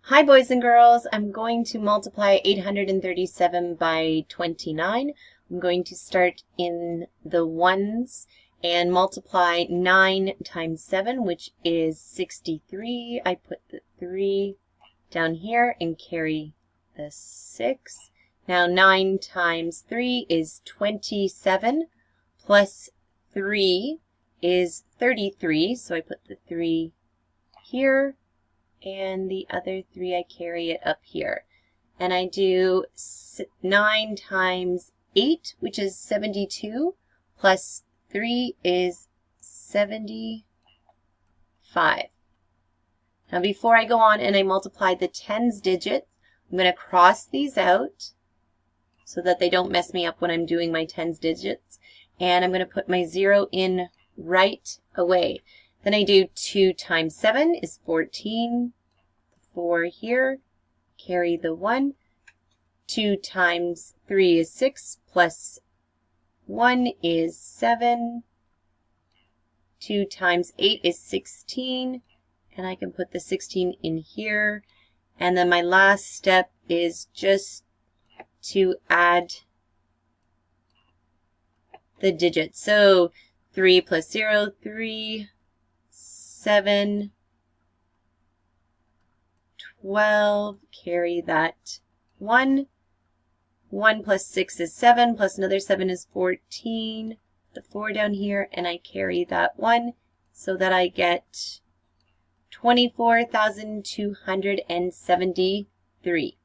Hi boys and girls, I'm going to multiply 837 by 29. I'm going to start in the ones and multiply 9 times 7, which is 63. I put the 3 down here and carry the 6. Now 9 times 3 is 27, plus 3 is 33, so I put the 3 here. And the other 3 I carry it up here. And I do 9 times 8, which is 72, plus 3 is 75. Now before I go on and I multiply the tens digits, I'm going to cross these out so that they don't mess me up when I'm doing my tens digits. And I'm going to put my 0 in right away. Then I do 2 times 7 is 14. 4 here, carry the 1. 2 times 3 is 6, plus 1 is 7. 2 times 8 is 16, and I can put the 16 in here. And then my last step is just to add the digits. So 3 plus 0, 3, 7, 12, carry that 1. 1 plus 6 is 7, plus another 7 is 14. The 4 down here, and I carry that 1 so that I get 24,273.